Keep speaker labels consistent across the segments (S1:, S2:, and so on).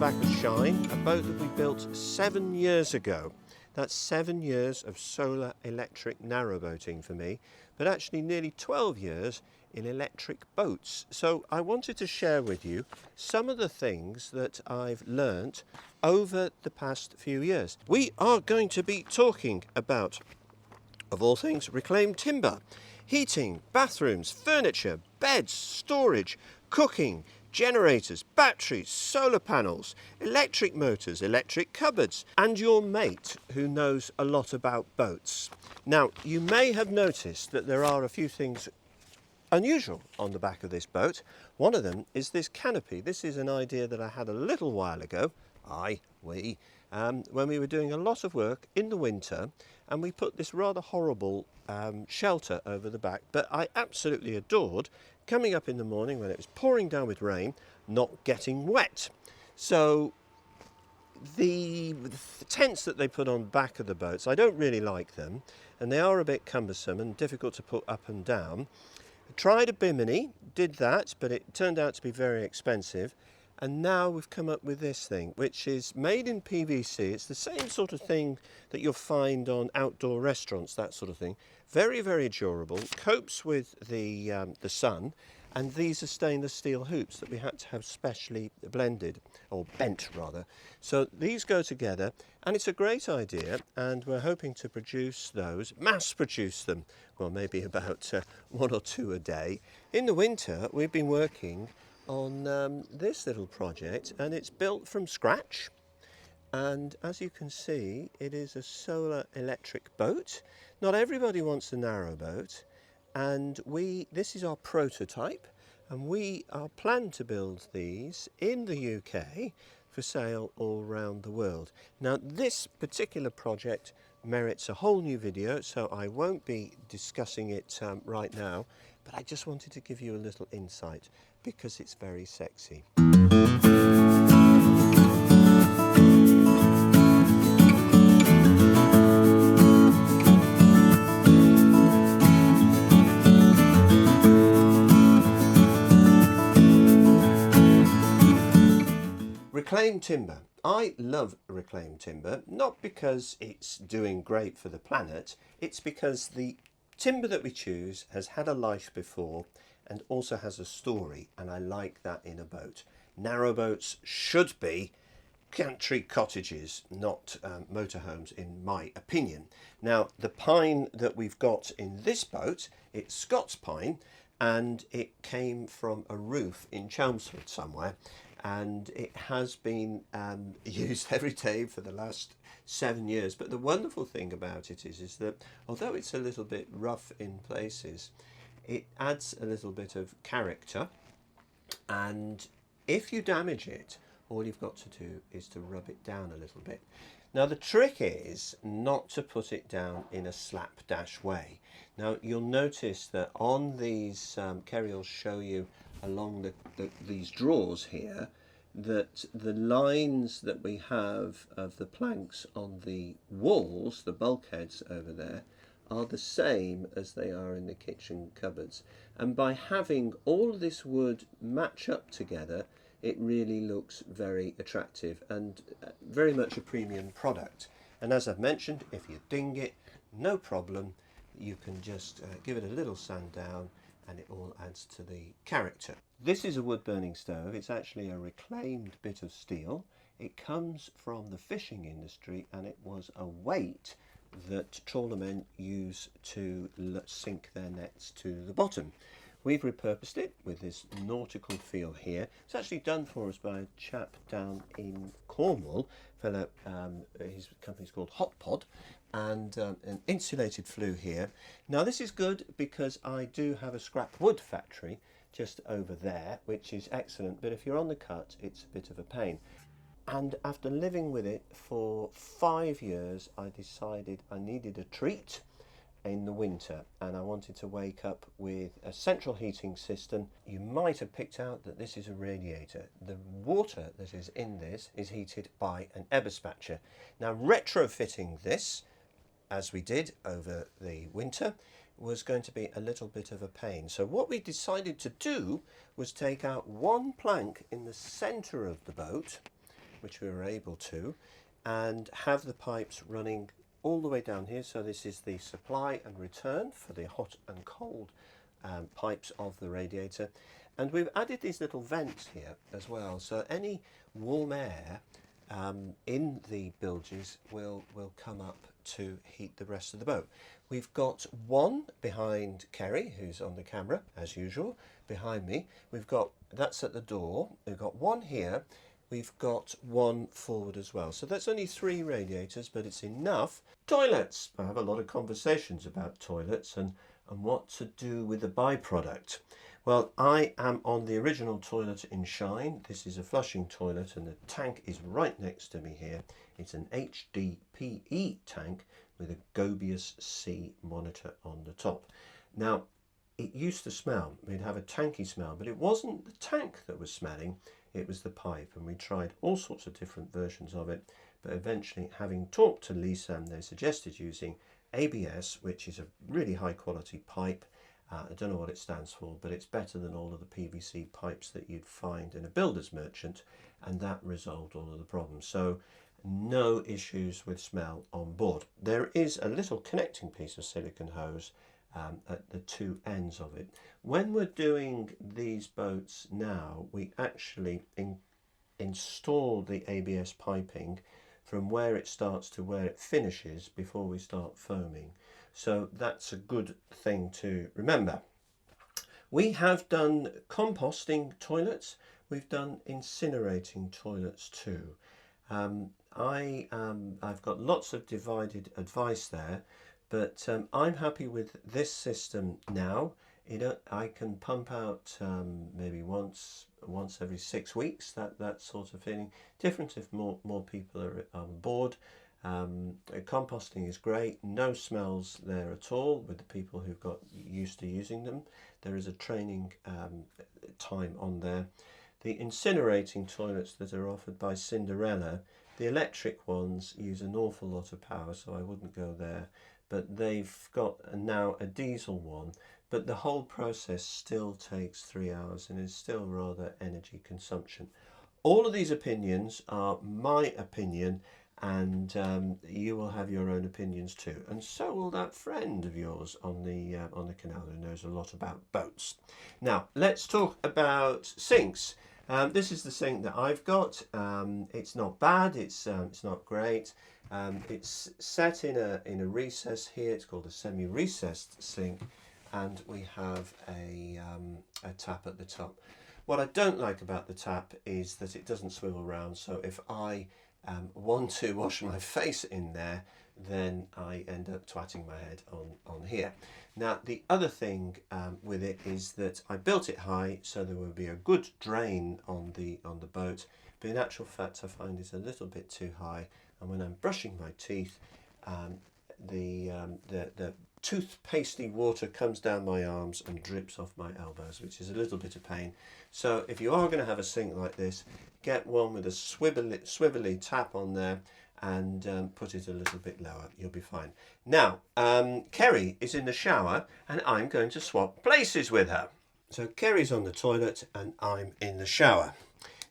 S1: back of Shine, a boat that we built 7 years ago. That's 7 years of solar electric narrowboating for me, but actually nearly 12 years in electric boats. So I wanted to share with you some of the things that I've learnt over the past few years. We are going to be talking about, of all things, reclaimed timber, heating, bathrooms, furniture, beds, storage, cooking, generators, batteries, solar panels, electric motors, electric cupboards, and your mate who knows a lot about boats. Now, you may have noticed that there are a few things unusual on the back of this boat. One of them is this canopy. This is an idea that I had a little while ago, when we were doing a lot of work in the winter, and we put this rather horrible shelter over the back, but I absolutely adored coming up in the morning when it was pouring down with rain, not getting wet. So the tents that they put on the back of the boats, I don't really like them, and they are a bit cumbersome and difficult to put up and down. I tried a bimini, did that, but it turned out to be very expensive. And now we've come up with this thing, which is made in PVC. It's the same sort of thing that you'll find on outdoor restaurants, that sort of thing. Very, very durable, copes with the sun, and these are stainless steel hoops that we had to have specially blended, or bent rather. So these go together, and it's a great idea, and we're hoping to produce those, mass produce them, well, maybe about 1 or 2 a day. In the winter, we've been working on this little project, and it's built from scratch, and as you can see, it is a solar electric boat. Not everybody wants a narrowboat, and this is our prototype, and we are planned to build these in the UK for sale all around the world. Now, this particular project merits a whole new video, so I won't be discussing it right now, but I just wanted to give you a little insight because it's very sexy. Reclaimed timber. I love reclaimed timber, not because it's doing great for the planet, it's because the timber that we choose has had a life before and also has a story, and I like that in a boat. Narrowboats should be country cottages, not motorhomes, in my opinion. Now, the pine that we've got in this boat, it's Scots Pine, and it came from a roof in Chelmsford somewhere, and it has been used every day for the last 7 years. But the wonderful thing about it is that although it's a little bit rough in places, it adds a little bit of character, and if you damage it, all you've got to do is to rub it down a little bit. Now, the trick is not to put it down in a slapdash way. Now, you'll notice that on these, Kerry will show you along these drawers here, that the lines that we have of the planks on the walls, the bulkheads over there, are the same as they are in the kitchen cupboards. And by having all this wood match up together, it really looks very attractive and very much a premium product. And as I've mentioned, if you ding it, no problem. You can just give it a little sand down, and it all adds to the character. This is a wood burning stove. It's actually a reclaimed bit of steel. It comes from the fishing industry, and it was a weight that trawlermen use to sink their nets to the bottom. We've repurposed it with this nautical feel here. It's actually done for us by a chap down in Cornwall, his company's called Hot Pod, and an insulated flue here. Now, this is good because I do have a scrap wood factory just over there, which is excellent, but if you're on the cut, it's a bit of a pain. And after living with it for 5 years, I decided I needed a treat in the winter, and I wanted to wake up with a central heating system. You might have picked out that this is a radiator. The water that is in this is heated by an Eberspacher. Now, retrofitting this, as we did over the winter, was going to be a little bit of a pain. So what we decided to do was take out one plank in the centre of the boat which we were able to, and have the pipes running all the way down here. So this is the supply and return for the hot and cold pipes of the radiator. And we've added these little vents here as well, so any warm air in the bilges will come up to heat the rest of the boat. We've got one behind Kerry, who's on the camera as usual, behind me. That's at the door. We've got one here. We've got one forward as well. So that's only 3 radiators, but it's enough. Toilets. I have a lot of conversations about toilets and what to do with the byproduct. Well, I am on the original toilet in Shine. This is a flushing toilet and the tank is right next to me here. It's an HDPE tank with a Gobius C monitor on the top. Now, it used to smell. We'd have a tanky smell, but it wasn't the tank that was smelling, it was the pipe. And we tried all sorts of different versions of it, but eventually, having talked to Lisa, they suggested using ABS, which is a really high quality pipe. I don't know what it stands for, but it's better than all of the PVC pipes that you'd find in a builder's merchant, and that resolved all of the problems. So no issues with smell on board. There is a little connecting piece of silicone hose at the 2 ends of it. When we're doing these boats now, we actually install the ABS piping from where it starts to where it finishes before we start foaming. So that's a good thing to remember. We have done composting toilets. We've done incinerating toilets too. I've got lots of divided advice there, but I'm happy with this system now. I can pump out maybe once every 6 weeks, that sort of feeling. Different if more people are on board. Composting is great, no smells there at all with the people who've got used to using them. There is a training time on there. The incinerating toilets that are offered by Cinderella, the electric ones use an awful lot of power, so I wouldn't go there. But they've got now a diesel one, but the whole process still takes 3 hours and is still rather energy consumption. All of these opinions are my opinion, and you will have your own opinions too, and so will that friend of yours on the canal who knows a lot about boats. Now let's talk about sinks. This is the sink that I've got. It's not bad. It's not great. It's set in a recess here. It's called a semi-recessed sink, and we have a tap at the top. What I don't like about the tap is that it doesn't swivel round. So if I want to wash my face in there, then I end up twatting my head on here. Now the other thing with it is that I built it high so there would be a good drain on the boat, but in actual fact I find it a little bit too high, and when I'm brushing my teeth, the toothpastey water comes down my arms and drips off my elbows, which is a little bit of pain. So if you are going to have a sink like this, get one with a swivelly tap on there and put it a little bit lower. You'll be fine. Now, Kerry is in the shower and I'm going to swap places with her. So Kerry's on the toilet and I'm in the shower.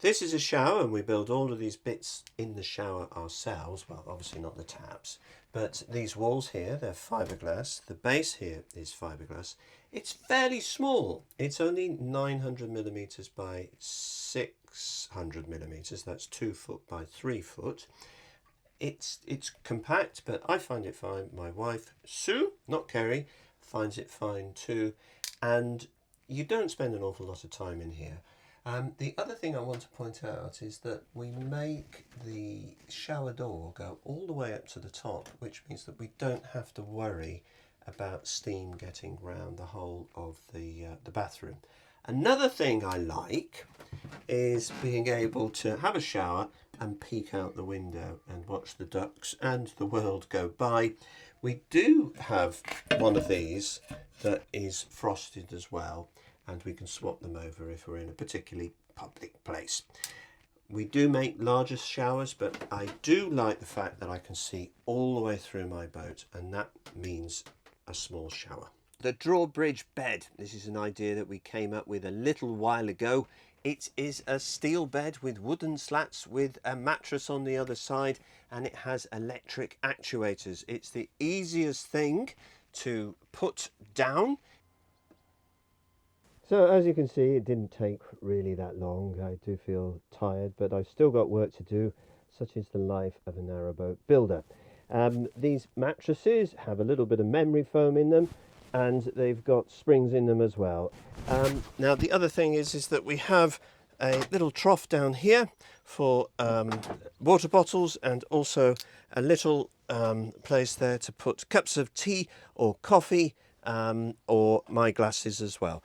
S1: This is a shower and we build all of these bits in the shower ourselves. Well, obviously not the taps, but these walls here, they're fiberglass. The base here is fiberglass. It's fairly small. It's only 900 millimeters by 600 millimeters. That's 2 foot by 3 foot. It's compact, but I find it fine. My wife, Sue, not Kerry, finds it fine too. And you don't spend an awful lot of time in here. The other thing I want to point out is that we make the shower door go all the way up to the top, which means that we don't have to worry about steam getting round the whole of the bathroom. Another thing I like is being able to have a shower and peek out the window and watch the ducks and the world go by. We do have one of these that is frosted as well, and we can swap them over if we're in a particularly public place. We do make larger showers, but I do like the fact that I can see all the way through my boat, and that means a small shower. the drawbridge bed. This is an idea that we came up with a little while ago. It is a steel bed with wooden slats with a mattress on the other side, and it has electric actuators. It's the easiest thing to put down. So as you can see, it didn't take really that long. I do feel tired, but I've still got work to do. Such is the life of a narrowboat builder. These mattresses have a little bit of memory foam in them, and they've got springs in them as well. Now the other thing is that we have a little trough down here for water bottles, and also a little place there to put cups of tea or coffee, or my glasses as well.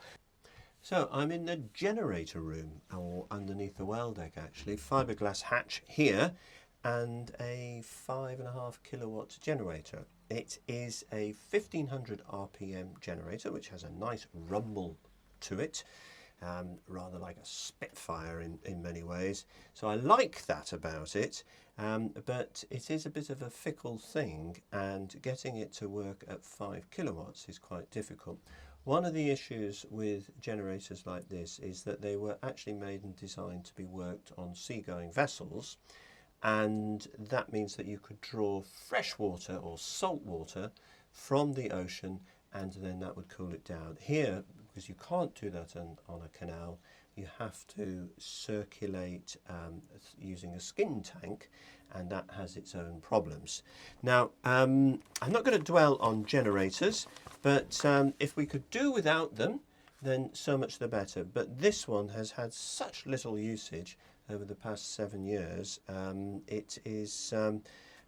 S1: So I'm in the generator room, or underneath the well deck actually. Fiberglass hatch here, and a 5.5 kilowatt generator. It is a 1500 RPM generator, which has a nice rumble to it, rather like a Spitfire in many ways. So I like that about it, but it is a bit of a fickle thing, and getting it to work at 5 kilowatts is quite difficult. One of the issues with generators like this is that they were actually made and designed to be worked on seagoing vessels, and that means that you could draw fresh water or salt water from the ocean, and then that would cool it down. Here, because you can't do that on a canal, you have to circulate using a skin tank, and that has its own problems. Now, I'm not going to dwell on generators, but if we could do without them, then so much the better. But this one has had such little usage over the past 7 years. It is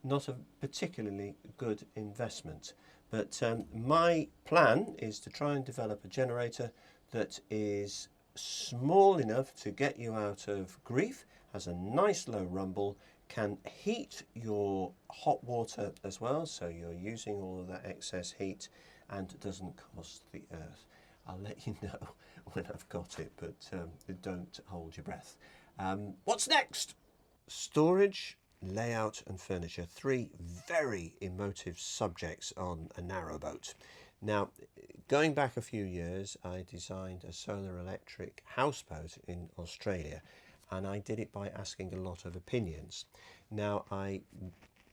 S1: not a particularly good investment. But my plan is to try and develop a generator that is small enough to get you out of grief, has a nice low rumble, can heat your hot water as well, so you're using all of that excess heat, and doesn't cost the earth. I'll let you know when I've got it, but don't hold your breath. What's next? Storage, layout and furniture. 3 very emotive subjects on a narrowboat. Now, going back a few years, I designed a solar electric houseboat in Australia, and I did it by asking a lot of opinions. Now, I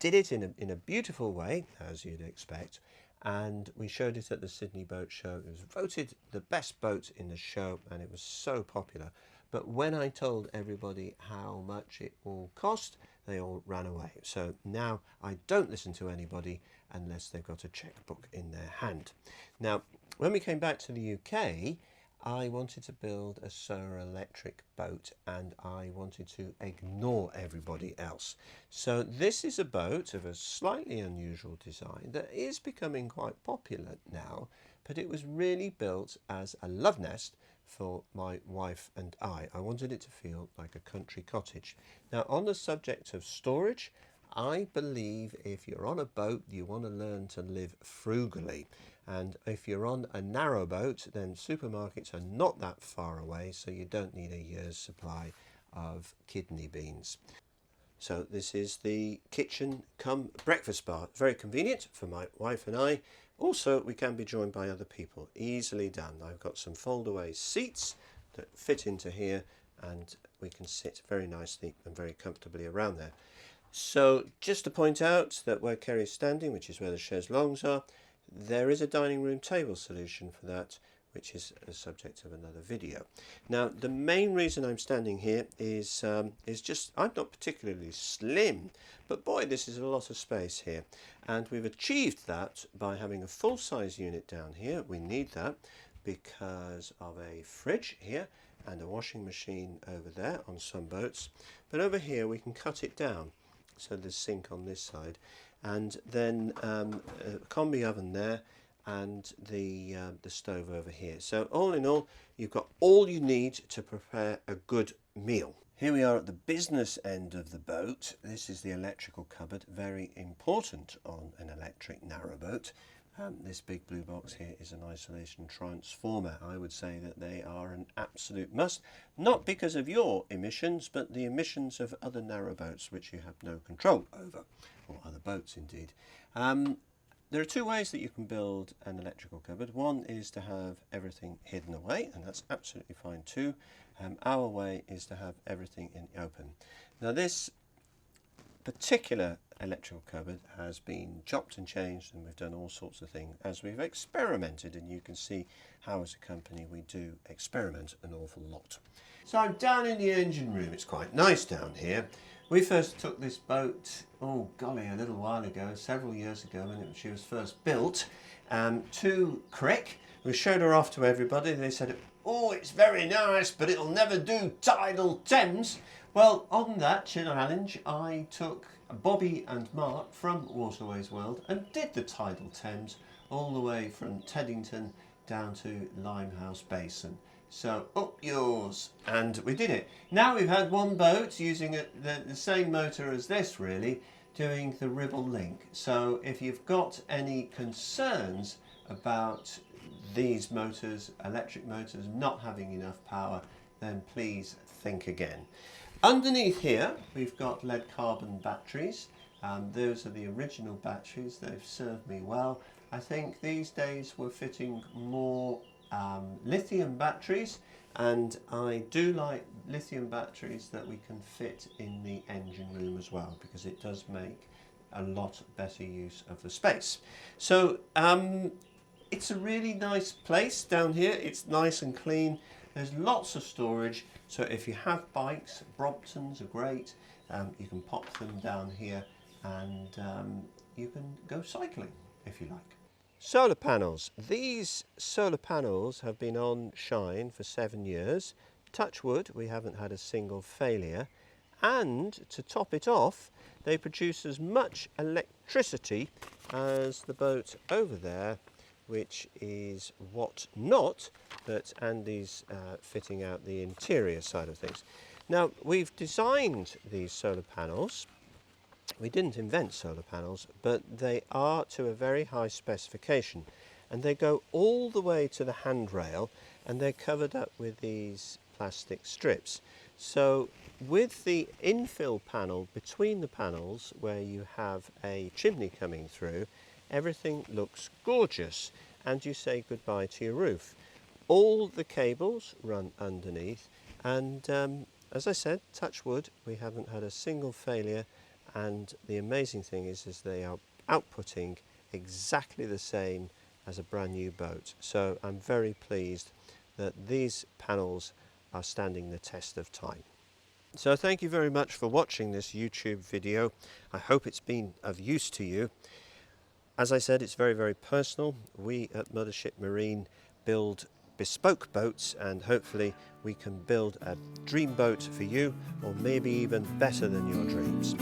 S1: did it in a beautiful way, as you'd expect, and we showed it at the Sydney Boat Show. It was voted the best boat in the show, and it was so popular. But when I told everybody how much it all cost, they all ran away. So now I don't listen to anybody unless they've got a checkbook in their hand. Now, when we came back to the UK, I wanted to build a solar electric boat, and I wanted to ignore everybody else. So this is a boat of a slightly unusual design that is becoming quite popular now, but it was really built as a love nest for my wife and I. I wanted it to feel like a country cottage. Now, on the subject of storage, I believe if you're on a boat, you want to learn to live frugally. And if you're on a narrowboat, then supermarkets are not that far away, so you don't need a year's supply of kidney beans. So this is the kitchen come breakfast bar. Very convenient for my wife and I. Also, we can be joined by other people. Easily done. I've got some fold-away seats that fit into here, and we can sit very nicely and very comfortably around there. So just to point out that where Kerry's standing, which is where the chaise longues are, there is a dining room table solution for that, which is a subject of another video. Now, the main reason I'm standing here is just I'm not particularly slim, but boy, this is a lot of space here. And we've achieved that by having a full-size unit down here. We need that because of a fridge here and a washing machine over there on some boats. But over here we can cut it down. So there's sink on this side, and then a combi oven there, and the stove over here. So all in all, you've got all you need to prepare a good meal. Here we are at the business end of the boat. This is the electrical cupboard, very important on an electric narrowboat. This big blue box here is an isolation transformer. I would say that they are an absolute must, not because of your emissions, but the emissions of other narrowboats which you have no control over, or other boats indeed. There are two ways that you can build an electrical cupboard. One is to have everything hidden away, and that's absolutely fine too. Our way is to have everything in the open. Now this particular electrical cupboard has been chopped and changed, and we've done all sorts of things as we've experimented, and you can see how as a company we do experiment an awful lot. So I'm down in the engine room. It's quite nice down here. We first took this boat, oh golly, a little while ago, several years ago when she was first built, to Crick. We showed her off to everybody. They said, oh, it's very nice, but it'll never do tidal Thames. Well, on that challenge, I took Bobby and Mark from Waterways World and did the tidal Thames all the way from Teddington down to Limehouse Basin. So up yours, and we did it. Now we've had one boat using the same motor as this, really, doing the Ribble link. So if you've got any concerns about these motors, electric motors, not having enough power, then please think again. Underneath here we've got lead carbon batteries. Those are the original batteries. They've served me well. I think these days we're fitting more lithium batteries, and I do like lithium batteries that we can fit in the engine room as well, because it does make a lot better use of the space. So it's a really nice place down here. It's nice and clean. There's lots of storage, so if you have bikes, Bromptons are great. You can pop them down here, and you can go cycling if you like. Solar panels. These solar panels have been on shine for 7 years. Touch wood, we haven't had a single failure. And to top it off, they produce as much electricity as the boat over there, which is what not, but Andy's fitting out the interior side of things. Now, we've designed these solar panels. We didn't invent solar panels, but they are to a very high specification, and they go all the way to the handrail, and they're covered up with these plastic strips. So with the infill panel between the panels, where you have a chimney coming through, everything looks gorgeous, and you say goodbye to your roof. All the cables run underneath, and as I said, touch wood, we haven't had a single failure. And the amazing thing is they are outputting exactly the same as a brand new boat. So I'm very pleased that these panels are standing the test of time. So thank you very much for watching this YouTube video. I hope it's been of use to you. As I said, it's very, very personal. We at Mothership Marine build bespoke boats, and hopefully we can build a dream boat for you, or maybe even better than your dreams.